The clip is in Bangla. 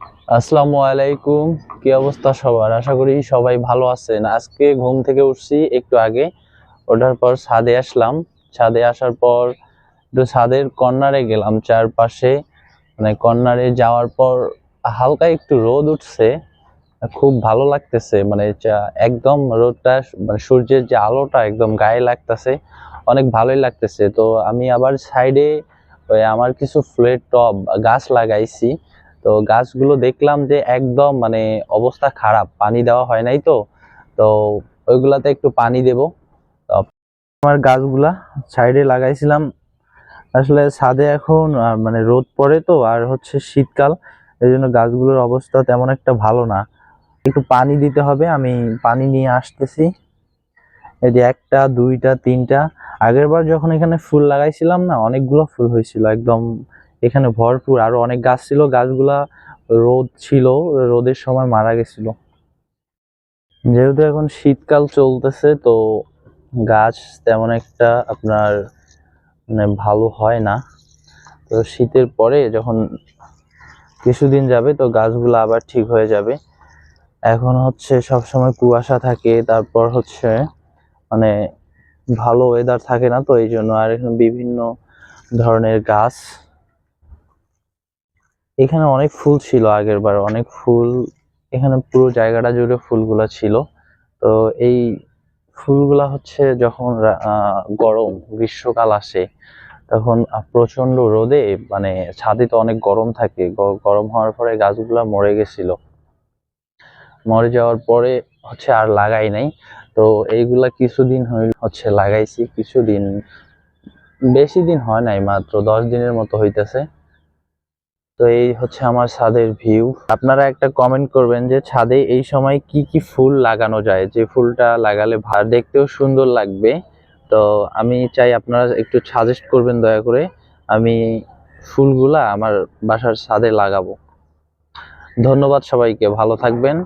আসসালামু আলাইকুম। কি অবস্থা সবার? আশা করি সবাই ভালো আছেন। আজকে ঘুম থেকে উঠছি একটু আগে। ওঠার পর ছাদে আসলাম। ছাদে আসার পর একটু ছাদের কর্নারে গেলাম। চারপাশে মানে কর্নারে যাওয়ার পর হালকা একটু রোদ উঠছে। খুব ভালো লাগতেছে। মানে একদম রোদটা মানে সূর্যের যে আলোটা একদম গায়ে লাগতেছে। অনেক ভালোই লাগতেছে। তো আমি আবার সাইডে আমার কিছু ফুলের টব গাছ লাগাইছি। তো গাছগুলো দেখলাম যে একদম মানে অবস্থা খারাপ, পানি দেওয়া হয় নাই। তো ওইগুলাতে একটু পানি দেব। তো আমার গাছগুলা সাইডে লাগাইছিলাম। আসলে ছাদে এখন মানে রোদ পড়ে তো, আর হচ্ছে শীতকাল, এই জন্য গাছগুলোর অবস্থা তেমন একটা ভালো না। একটু পানি দিতে হবে, আমি পানি নিয়ে আসতেছি। এই যে একটা দুইটা তিনটা, আগের বার যখন এখানে ফুল লাগাইছিলাম না, অনেকগুলো ফুল হয়েছিল একদম। এখানে ভরপুর আরো অনেক গাছ ছিল, গাছগুলা রোদ ছিল, রোদের সময় মারা গেছিল। যেহেতু এখন শীতকাল চলতেছে, তো গাছ তেমন একটা আপনার মানে ভালো হয় না। তো শীতের পরে যখন কিছুদিন যাবে, তো গাছগুলো আবার ঠিক হয়ে যাবে। এখন হচ্ছে সব সময় কুয়াশা থাকে, তারপর হচ্ছে মানে ভালো ওয়েদার থাকে না, তো এই জন্য। আর এখানে বিভিন্ন ধরনের গাছ, এখানে অনেক ফুল ছিল আগের বার, অনেক ফুল। এখানে পুরো জায়গাটা জুড়ে ফুলগুলা ছিল। তো এই ফুলগুলা হচ্ছে যখন গরম গ্রীষ্মকাল আসে, তখন প্রচন্ড রোদে মানে ছাদে তো অনেক গরম থাকে, গরম হওয়ার পরে গাছগুলা মরে গেছিল। মরে যাওয়ার পরে হচ্ছে আর লাগাই নাই। তো এইগুলা কিছুদিন হচ্ছে লাগাইছি, কিছুদিন, বেশি দিন হয় নাই, মাত্র 10 দিনের মতো হইতেছে। তো এই হচ্ছে আমার ছাদের ভিউ। আপনারা একটা কমেন্ট করবেন যে ছাদে এই সময় কি কি ফুল লাগানো যায়, যে ফুলটা লাগালে দেখতেও সুন্দর লাগবে। তো আমি চাই আপনারা একটু সাজেস্ট করবেন দয়া করে, আমি ফুলগুলা আমার বাসার ছাদে লাগাবো। ধন্যবাদ সবাইকে, ভালো থাকবেন।